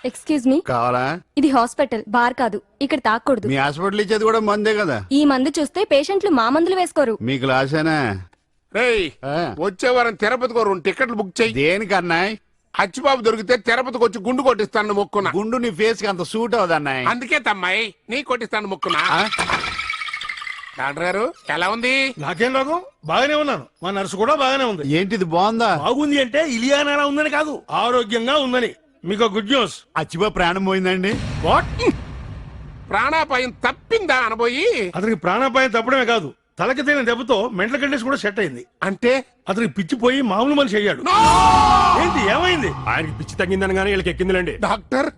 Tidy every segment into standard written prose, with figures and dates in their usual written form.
Excuse me, కావాలా? ఇది hospital, bar కాదు. ఇక్కడ తాకూడదు. మీ హాస్పిటల్ ఇచ్చేది కూడా మందే కదా. ఈ మందు చూస్తే పేషెంట్లు మా మందులు వేసుకోరు. మీకు లాసేనా? రేయ్, ఆ. వచ్చే వారం తిరుపతికి 2 టికెట్లు బుక్ చెయ్యి. దేనికన్నా? అచ్చిబాబు దొరికితే తిరుపతికి వచ్చి గుండు కొట్టిస్తాను మొక్కున్నా. గుండు నీ ఫేస్ కి అంత సూట్ అవదన్నాయ్. అందుకే తమ్మాయి నీ కొట్టిస్తాను మొక్కున్నా. డాక్టర్ గారు ఎలా ఉంది? నాకేం రోగం? బాగానే ఉన్నాను. మా నర్సు కూడా బాగానే ఉంది. ఏంటిది బాగుందా? బాగుంది అంటే ఇలియానా ఉందని కాదు, ఆరోగ్యంగా ఉందని. మీకు గుడ్ న్యూస్. అచ్చిబా ప్రాణం పోయిందండి. వాట్? ప్రాణాపాయం తప్పిందా అనబోయి? అతనికి ప్రాణాపాయం తప్పడమే కాదు, తలకి తగిన దెబ్బతో మెంటల్ కండిషన్ కూడా సెట్ అయింది. అంటే అతనికి పిచ్చిపోయి మామూలు మనిషి అయ్యాడు. ఏంటి ఏమైంది? ఆయనకి పిచ్చి తగ్గిందని వీళ్ళకి ఎక్కిందిలేండి. డాక్టర్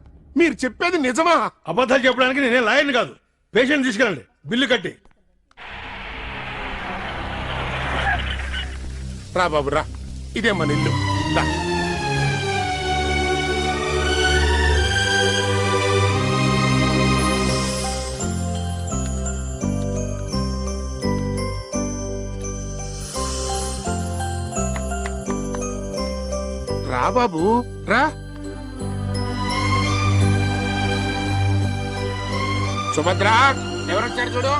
మీరు చెప్పేది నిజమా? అబద్ధాలు చెప్పడానికి నేనే లాయర్ని కాదు. పేషెంట్ తీసుకెళ్ళండి, బిల్లు కట్టి. రా బాబు రా, ఇదే మన ఇల్లు. రా. రా బాబు రా. సుభద్ర ఎవరొచ్చారు చూడు.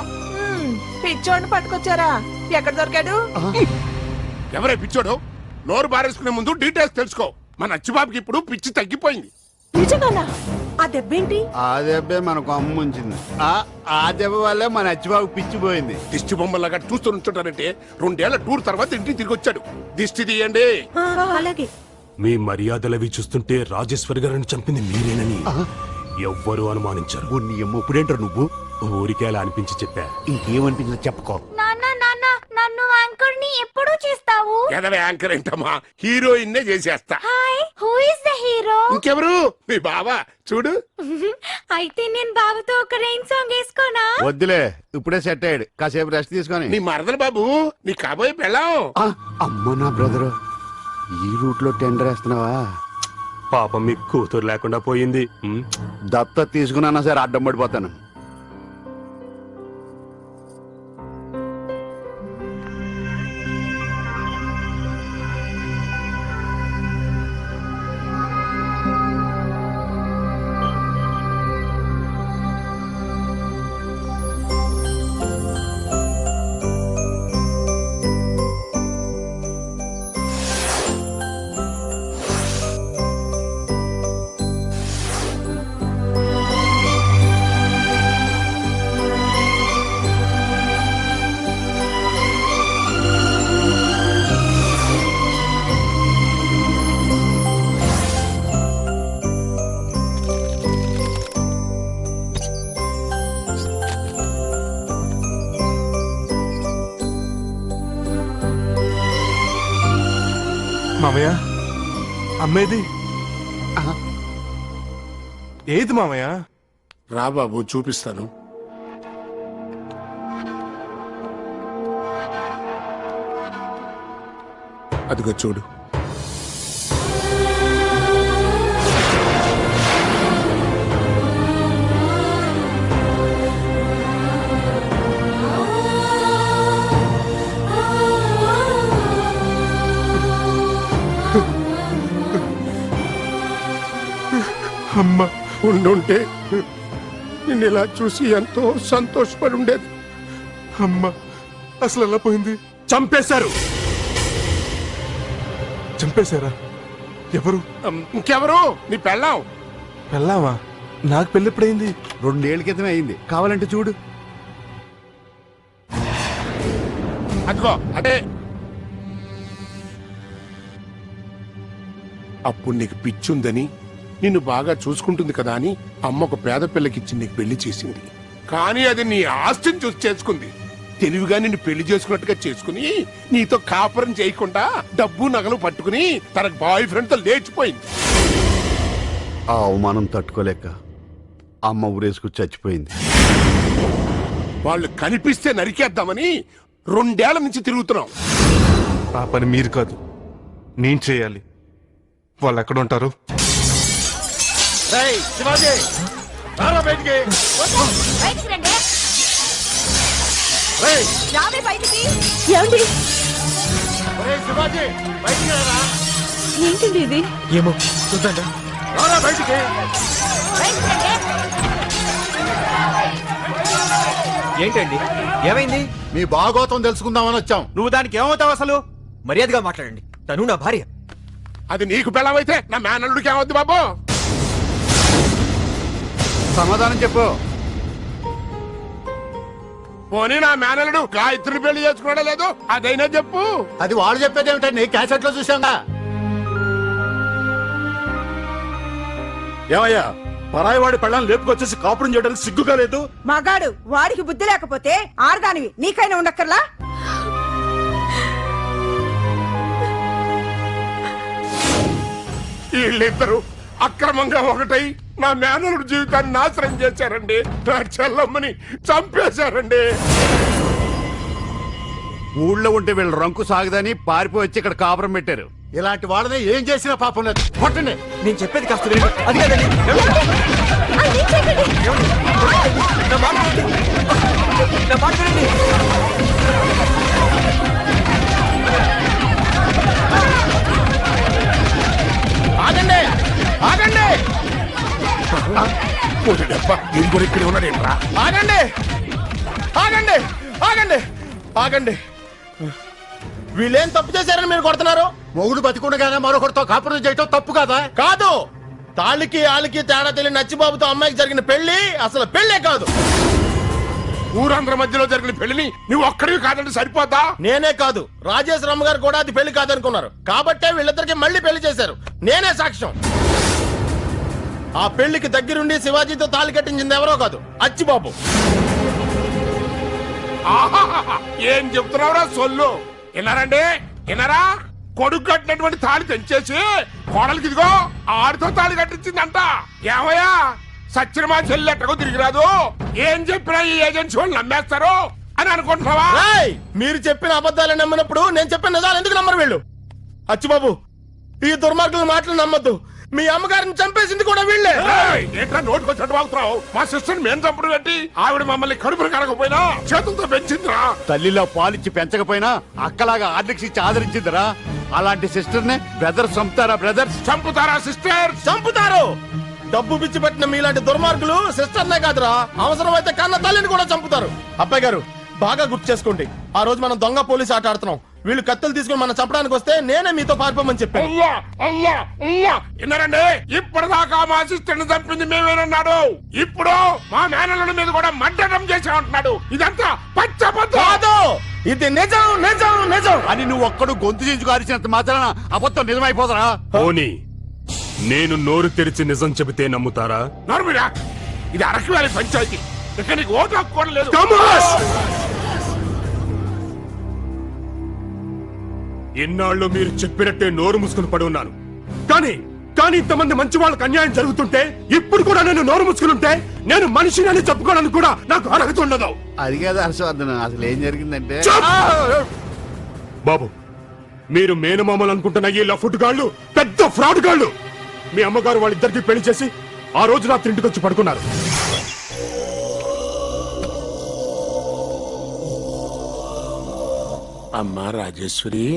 పిచ్చోడిని పట్టుకొచ్చారా? ఎక్కడ దొరికాడు? ఎవరే పిచ్చోడు? నోరు బారేసుకునే ముందు డీటెయిల్స్ తెలుసుకో. మన అచ్చిబాబుకి ఇప్పుడు పిచ్చి తగ్గిపోయింది. నిజంగానా? ఆ దెబ్బేంటి? ఆ దెబ్బే మనకు అమ్మ ఉంచింది. ఆ దెబ్బ వల్లే మన అచ్చిబాబు పిచ్చిపోయింది. దిష్టి బొమ్మలాగా చూస్తూ ఉంచుంటానంటే 2 ఏళ్ల టూర్ తర్వాత ఇంటికి తిరిగి వచ్చాడు. దిష్టి తీయండి. అలాగే. మీ మర్యాదలవి చూస్తుంటే రాజేశ్వరి గారిని చంపింది మీరేనని ఎవ్వరూ అనుమానించరు. నీ అమ్మ ఇప్పుడేంటారు నువ్వు? ఊరికే అలా అనిపించి చెప్పా. ఇంకేమనిపించిందో చెప్పుకో. నన్ను యాంకర్ని ఎప్పుడు చేస్తావు? ఎదవే యాంకర్ ఏంటమ్మా, హీరోయిన్ నే చేసేస్తా. Hi, who is the hero? ఇంకెవరు? మీ బావ చూడు. అయితే నేను బాబుతో ఒక రెయిన్ సాంగ్ వేసుకోనా? వద్దులే, ఇప్పుడే సెట్ అయ్యాడు. కాసేపు రెస్ట్ తీసుకొని. నీ మరదలు బాబు, నీ కాబోయే పెళ్ళాం. అమ్మ నా బ్రదరు, ఈ రూట్ లో టెండర్ వేస్తున్నావా? పాపం మీ కూతురు లేకుండా పోయింది. దత్త తీసుకున్నా సరే అడ్డం పడిపోతాను. మామయ్య, అమ్మేది ఏది మామయ్య? రా బాబు చూపిస్తాను. అదిగో చూడు. అమ్మ ఉండుంటే నిన్ను ఇలా చూసి ఎంతో సంతోషపడి ఉండేది. అమ్మ అసలు ఎలా పోయింది? చంపేశారు. చంపేశారా? ఎవరు? ఇంకెవరు? నీ పెళ్ళాం. పెళ్ళామా? నాకు పెళ్ళి ఎప్పుడైంది? 2 ఏళ్ల క్రితమే అయింది. కావాలంటే చూడు. అదిగో అదే. అప్పుడు నీకు పిచ్చుందని, నిన్ను బాగా చూసుకుంటుంది కదా అని అమ్మ ఒక పేద పిల్లకిచ్చి నీకు పెళ్లి చేసింది. కానీ అది నీ ఆస్తిని చూసి చేసుకుంది. తెలివిగా నిన్ను పెళ్లి చేసుకున్నట్టుగా చేసుకుని నీతో కాపురం చేయకుండా డబ్బు నగలు పట్టుకుని తన బాయ్ ఫ్రెండ్ తో లేచిపోయింది. ఆ అవమానం తట్టుకోలేక అమ్మ ఊరేసుకు చచ్చిపోయింది. వాళ్ళు కనిపిస్తే నరికేద్దామని 2 ఏళ్ల నుంచి తిరుగుతున్నాం. ఆ పని మీరు కాదు, నేను చేయాలి. వాళ్ళు ఎక్కడ ఉంటారు? శివాజీ రారా బయటికి. బయటికి రండి. రావే బయటికి. ఏమండి? శివాజీ బయటికి రారా. ఏంటండి ఇది? ఏమో చూద్దాం. రారా బయటికి. ఏంటండి ఏమైంది? మీ భాగోతం తెలుసుకుందామని వచ్చాం. నువ్వు దానికి ఏమవుతావు అసలు? మర్యాదగా మాట్లాడండి. తను నా భార్య. అది నీకు పెళ్ళమైతే నా మేనల్లుడికి ఏమవుద్ది బాబు? సమాధానం చెప్పు. పోనీ నా మేనల్లుడు గాయత్రిని పెళ్లి చేసుకున్నాడా లేదు అదైనా చెప్పు. అది వాళ్ళు చెప్పేది ఏమిటండి? క్యాసెట్ లో చూసాంగా. ఏమయ్యా పరాయి వాడి పెళ్ళాన్ని లేపుకొచ్చేసి కాపురం చేయడానికి సిగ్గుగా లేదు? మగాడు వాడికి బుద్ధి లేకపోతే ఆడదానివి నీకైనా ఉండక్కర్లా? వీళ్ళిద్దరూ అక్రమంగా ఒకటై నా మేనల్లుడి జీవితాన్ని నాశనం చేశారండి. నా చెల్లమ్మని చంపేశారండి. ఊళ్ళో ఉంటే వీళ్ళు రంకు సాగదని పారిపోయి వచ్చి ఇక్కడ కాపురం పెట్టారు. ఇలాంటి వాళ్ళని ఏం చేసినా పాపం లేదు. కొట్టండి. నేను చెప్పేది కాస్త వినండి. అది కాదండి. నా మాట వినండి. నా మాట వినండి. ఆగండి ఆగండి. నేను కూడా ఇక్కడే ఉన్నాడేంట్రా? ఆగండి ఆగండి ఆగండి ఆగండి. వీళ్ళేం తప్పు చేశారని మీరు కొడుతున్నారు? మొగుడు బతికుండగానే మరొకరితో కాపురం చేయటం తప్పు కదా? కాదు. తాళ్ళకి ఆళ్ళకి తేడా తెలియని నచ్చిబాబుతో అమ్మాయికి జరిగిన పెళ్లి అసలు పెళ్లే కాదు. ఊరందరి మధ్యలో జరిగిన పెళ్లిని నువ్వు ఒక్కడివి కాదంటే సరిపోతా? నేనే కాదు, రాజేశ్వరమ్మ గారు కూడా అది పెళ్లి కాదనుకున్నారు. కాబట్టే వీళ్ళిద్దరికి మళ్ళీ పెళ్లి చేశారు. నేనే సాక్ష్యం. ఆ పెళ్లికి దగ్గరుండి శివాజీతో తాళి కట్టించింది ఎవరో కాదు, అచ్చిబాబు. ఏం చెప్తున్నావురా సొల్లు? విన్నారండి? విన్నారా? కొడుకు కట్టినటువంటి తాళి తెంచేసి కోడలికి ఇదిగో ఆడితో తాళి కట్టించిందంట. ఏమయ్యా సత్యమా చెల్లెట్టకు తిరిగి రాదు. ఏం చెప్పినా ఈ ఏజెన్సీ వాళ్ళు నమ్మేస్తారు అని అనుకుంటున్నావా? మీరు చెప్పిన అబద్ధాలు నమ్మినప్పుడు నేను చెప్పిన నిజాలు ఎందుకు నమ్మరు వీళ్ళు? అచ్చిబాబు, ఈ దుర్మార్గుల మాటలు నమ్మద్దు. మీ అమ్మగారిని చంపేసింది కూడా వీళ్ళే. ఏంట్రా నోటుకొచ్చి బాగుతున్నావు? మా సిస్టర్ మేము చంపడం పెట్టి ఆవిడ మమ్మల్ని కడుపులు కడకపోయినా చేతులతో పెంచిందిరా. తల్లిలో పాలిచ్చి పెంచకపోయినా అక్కలాగా ఆర్లిక్స్ ఇచ్చి ఆదరించిందిరా. అలాంటి సిస్టర్ నే బ్రదర్స్ చంపుతారా? బ్రదర్స్ చంపుతారా? సిస్టర్ చంపుతారు. డబ్బు పిచ్చి పెట్టిన మీలాంటి దుర్మార్గులు సిస్టర్నే కాదురా, అవసరమైతే కన్న తల్లిని కూడా చంపుతారు. అబ్బాయి గారు బాగా గుర్తు చేసుకోండి. ఆ రోజు మనం దొంగ పోలీస్ ఆట ఆడుతున్నాం. వీళ్ళు కత్తులు తీసుకుని మనం చంపడానికి వస్తే నేనే మీతో పారిపోమని చెప్పాను. విన్నారండి? ఇప్పటిదాకా మా సిస్టర్ ని చంపింది మేమేనన్నాడు. ఇప్పుడు మా మేనల్లుడి మీద కూడా మర్డరం చేసామంటున్నాడు. ఇదంతా పచ్చబద్ధం కాదు. ఇది నిజం నిజం నిజం అని నువ్వు ఒక్కడు గొంతు చించుకు అరిచినంత మాత్రాన అబద్ధం నిజమైపోతారా? పోనీ నేను నోరు తెరిచి నిజం చెబితే నమ్ముతారా? నర్మిరా, ఇది అరకు వ్యాలీ పంచాయతీ. ఇక నీకు ఓటు హక్కు లేదు. ఎన్నాళ్ళు మీరు చెప్పినట్టే నోరు మూసుకుని పడి ఉన్నాను. కానీ ఇంతమంది మంచి వాళ్ళకి అన్యాయం జరుగుతుంటే ఇప్పుడు కూడా నేను నోరు మూసుకుని ఉంటే నేను మనిషిని చెప్పుకోవడానికి కూడా నాకు అర్హత ఉండదు. అది కాదు హర్షవర్ధన్, అసలు ఏం జరిగిందంటే బాబు, మీరు మేనమామలు అనుకుంటున్న ఈ లఫుట్ గాళ్ళు పెద్ద ఫ్రాడ్ గాళ్ళు. మీ అమ్మగారు వాళ్ళిద్దరికి పెళ్లి చేసి ఆ రోజు రాత్రి ఇంటికి వచ్చి పడుకున్నారు. అమ్మా రాజేశ్వరి,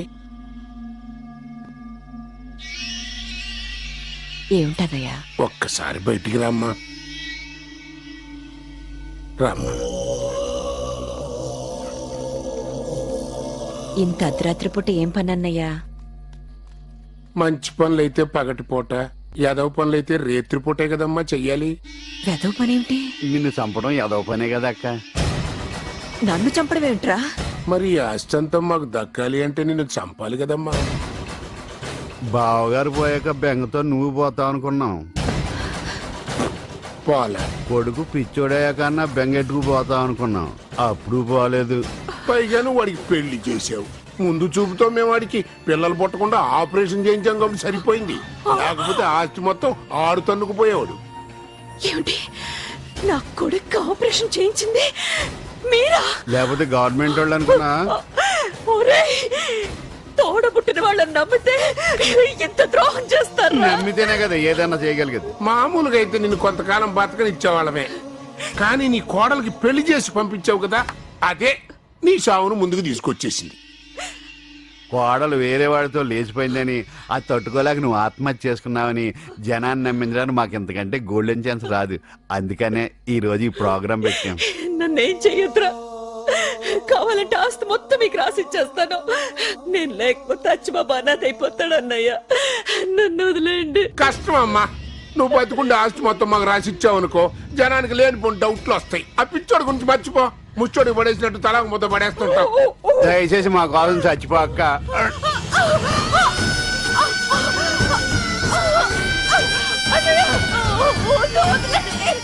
ఏమిటదయ్యా? ఒక్కసారి బయటికి రామ్మా. రామ్మా. ఇంత అర్ధరాత్రి పూట ఏం పని అన్నయ్యా? మంచి పనులైతే పగటిపూట, యాదవ పనులైతే రేత్రిపూటే కదమ్మా చెయ్యాలి. వెదవ పనేమిటి? నిన్ను చంపడం ఏదో పనే కదా అక్క. నన్ను చంపడం ఏమిట్రా? మరి ఈ ఆస్తి అంతా మాకు దక్కాలి అంటే నిన్ను చంపాలి కదమ్మా. బావగారు పోయాక బెంగతో నువ్వు పోతావు అనుకున్నాం. పోలే. కొడుకు పిచ్చోడయ్యాకన్నా బెంగెట్టుకు పోతావు అనుకున్నాం. అప్పుడు పోలేదు. పైగా నువ్వు వాడికి పెళ్లి చేసావు. ముందు చూపుతో మేము వాడికి పిల్లలు పుట్టకుండా ఆపరేషన్ చేయించాం కాబట్టి సరిపోయింది. లేకపోతే ఆస్తి మొత్తం ఆడు తన్నుకుపోయేవాడు. ఏమిటి? నా కొడుకు ఆపరేషన్ చేయించింది మీరా? లేకపోతే గవర్నమెంట్ వాళ్ళు అనుకున్నా. తోడబుట్టిన వాళ్ళని నమ్మితే ఎంత ద్రోహం చేస్తారు? నమ్మితేనే కదా ఏదైనా చేయగలిగేది. మామూలుగా అయితే నిన్ను కొంతకాలం బతకని ఇచ్చేవాళ్ళమే. కానీ నీ కోడలికి పెళ్లి చేసి పంపించావు కదా, అదే నీ సావును ముందుకు తీసుకొచ్చేసింది. కోడలు వేరే వాడితో లేచిపోయిందని అది తట్టుకోలేక నువ్వు ఆత్మహత్య చేసుకున్నావని జనాన్ని నమ్మించడానికి మాకు ఇంతకంటే గోల్డెన్ ఛాన్స్ రాదు. అందుకనే ఈ రోజు ఈ ప్రోగ్రాం పెట్టాం. నన్నేం చెయ్యొద్దురా. కావాలంటే ఆస్తి మొత్తం మీకు రాసిచ్చేస్తాను. నేను లేకపోతే అచ్చిబాబు అనాథైపోతాడు అన్నయ్య. నన్ను వదిలేయండి. కష్టం అమ్మా. నువ్వు బతుకుండే ఆస్తి మొత్తం మాకు రాసిచ్చావు అనుకో, జనానికి లేనిపోయిన డౌట్లు వస్తాయి. ఆ పిచ్చోడి గురించి మర్చిపో. ముచ్చోడికి పడేసినట్టు తలకు ముద్ద పడేస్తుంటావు. దయచేసి మా కోసం చచ్చిపోక్క. అన్నయ్య, వద్దు, వదిలేయండి.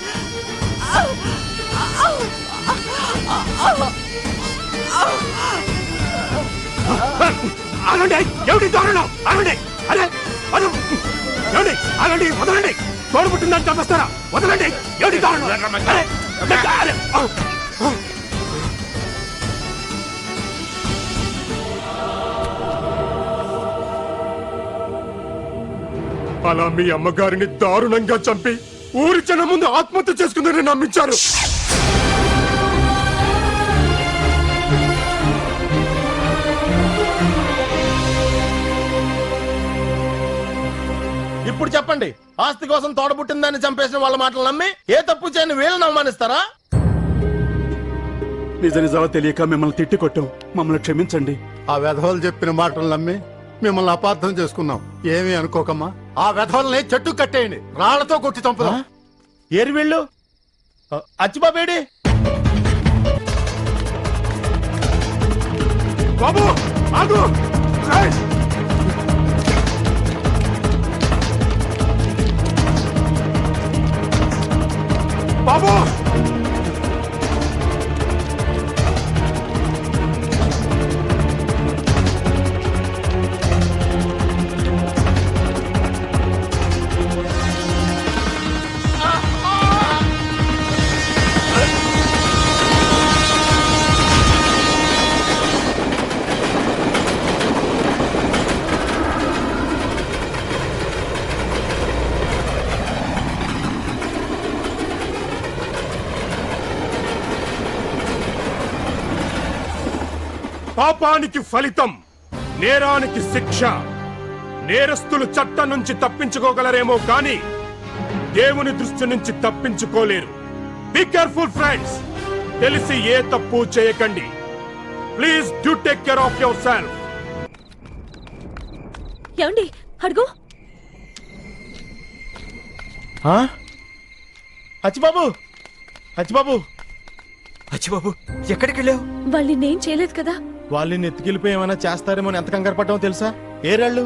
ఆగండి! ఏమిటి దారుణం? ఆగండి! అరే అరే! ఏమిటి? ఆగండి! వదలండి! తోడుపుట్టిందని చంపేస్తారా? వదలండి! ఏమిటి దారుణం? అరే! అరే! అలా మీ అమ్మగారిని దారుణంగా చంపి ఊరి జనం ముందు ఆత్మహత్య చేసుకుందని నమ్మించారు. ఇప్పుడు చెప్పండి, ఆస్తి కోసం తోడబుట్టిందని చంపేసిన వాళ్ళ మాటలు నమ్మి ఏ తప్పు చేయని వీళ్ళని అవమానిస్తారా? నిజ నిజాలు తెలియక మిమ్మల్ని తిట్టి కొట్టాం, మమ్మల్ని క్షమించండి. ఆ వెధవలు చెప్పిన మాటలు నమ్మి మిమ్మల్ని అపార్థం చేసుకున్నాం. ఏమీ అనుకోకమ్మా. ఆ వెధవల్ని చెట్టు కట్టేయండి, రాళ్లతో కొట్టి చంపుదాం. ఏరి వీళ్ళు? అచ్చిబాబేడి? బాబు ఆగు! ఏయ్! బాబు పాపానికి ఫలితం, నేరానికి శిక్ష. నేరస్తులు చట్టం నుంచి తప్పించుకోగలరేమో కానీ దేవుని దృష్టి నుంచి తప్పించుకోలేరు. Be careful friends. తెలిసి ఏ తప్పు చేయకండి. Please do take care of yourself. ఏమండి అడుగు. అచ్చిబాబు, అచ్చిబాబు, అచ్చిబాబు ఎక్కడికి వెళ్ళావు? వాళ్ళు నేనేం చేయలేదు కదా. వాళ్ళని ఎత్తుకెళ్ళిపోయి ఏమైనా చేస్తారేమో అని ఎంత కంగారు పడ్డామో తెలుసా? ఏరాళ్ళు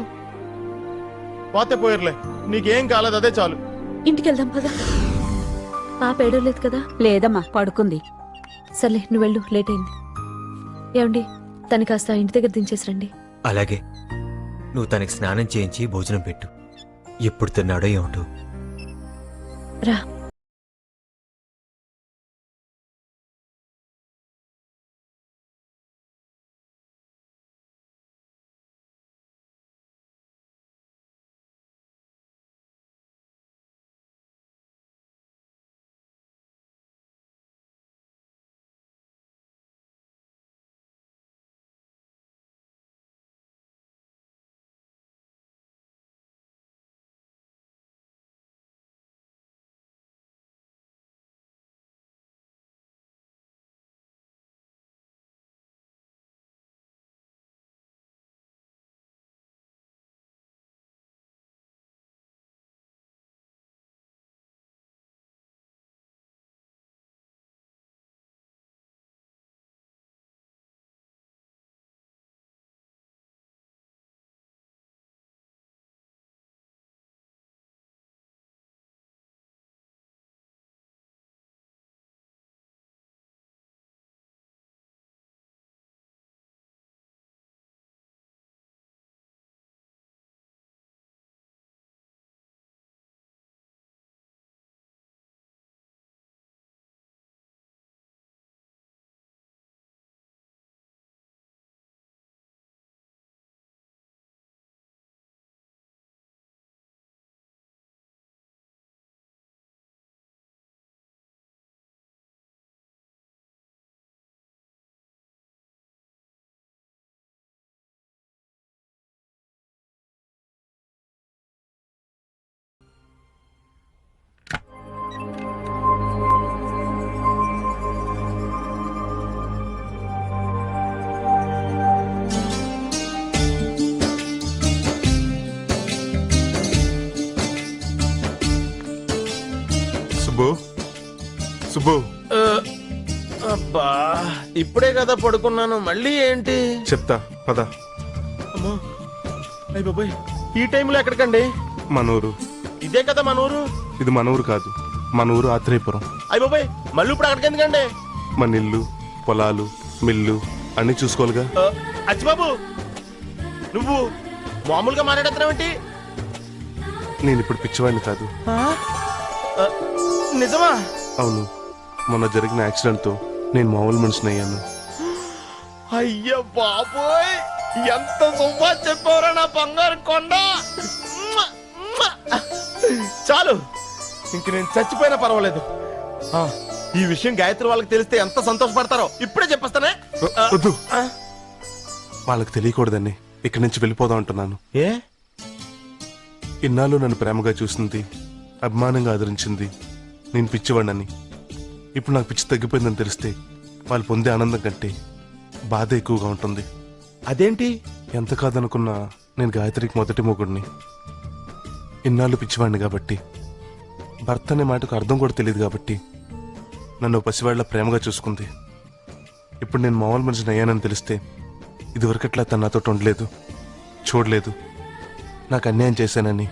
పోతే పోయారులే, నీకేం కాలేదు, అదే చాలు. ఇంటికి వెళ్దాం పదా. పాప ఏడవలేదు కదా? లేదమ్మా, పడుకుంది. సర్లే నువ్వు వెళ్ళు, లేట్ అయింది. ఏమండి తను కాస్త ఇంటి దగ్గర దించేసి రండి. అలాగే, నువ్వు తనకి స్నానం చేయించి భోజనం పెట్టు. ఎప్పుడు తిన్నాడో ఏమిటో. రా. సుబ్బు సుబ్బు అబ్బా ఇప్పుడే కదా పడుకున్నాను మళ్ళీ ఏంటి? చెప్తా పద. అమ్మో అయ్య బాబోయ్, ఈ టైంలో ఎక్కడికండి? మనూరు. ఇదే కదా మన ఊరు. ఇది మన ఊరు కాదు, మన ఊరు ఆత్రేయపురం. అయ్య బాబోయ్, మళ్ళీ ఇప్పుడు అక్కడికి ఎందుకండి? మన ఇల్లు, పొలాలు, మిల్లు అన్ని చూసుకోవాలిగా. అచ్చిబాబు, నువ్వు మామూలుగా మాట్లాడుతున్నావేంటి? నేను ఇప్పుడు పిచ్చివాడిని కాదు. నిజమా? అవును, మొన్న జరిగిన యాక్సిడెంట్ తో నేను మామూలు మనిషిని అయ్యాను. అయ్య బాబోయ్, ఎంత సుమ్మా చెప్పారా నా బంగారు కొండ. చాలు, ఇంక నేను చచ్చిపోయినా పర్వాలేదు. ఈ విషయం గాయత్రి వాళ్ళకి తెలిస్తే ఎంత సంతోషపడతారో ఇప్పుడే చెప్పేస్తానే. వద్దు, వాళ్ళకి తెలియకూడదని ఇక్కడి నుంచి వెళ్ళిపోదాం అంటున్నాను. ఏ? ఇన్నాళ్ళు నన్ను ప్రేమగా చూసింది, అభిమానంగా ఆదరించింది నేను పిచ్చివాడినని. ఇప్పుడు నాకు పిచ్చి తగ్గిపోయిందని తెలిస్తే వాళ్ళు పొందే ఆనందం కంటే బాధ ఎక్కువగా ఉంటుంది. అదేంటి? ఎంత కాదనుకున్నా నేను గాయత్రికి మొదటి మొగుడిని. ఇన్నాళ్ళు పిచ్చివాడిని కాబట్టి, భర్త అనే మాటకు అర్థం కూడా తెలియదు కాబట్టి నన్ను పసివాళ్ళ ప్రేమగా చూసుకుంది. ఇప్పుడు నేను మామూలు మనిషిని అయ్యానని తెలిస్తే ఇదివరకట్లా తన నాతో ఉండలేదు, చూడలేదు. నాకు అన్యాయం చేశానని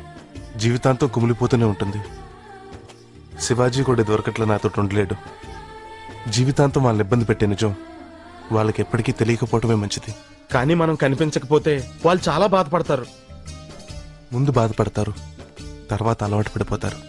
జీవితాంతం కుమిలిపోతూనే ఉంటుంది. శివాజీ కూడా ఇదివరకట్లా నాతో ఉండలేడు. జీవితాంతం వాళ్ళని ఇబ్బంది పెట్టే నిజం వాళ్ళకి ఎప్పటికీ తెలియకపోవటమే మంచిది. కానీ మనం కనిపించకపోతే వాళ్ళు చాలా బాధపడతారు. ముందు బాధపడతారు, తర్వాత అలవాటు పడిపోతారు.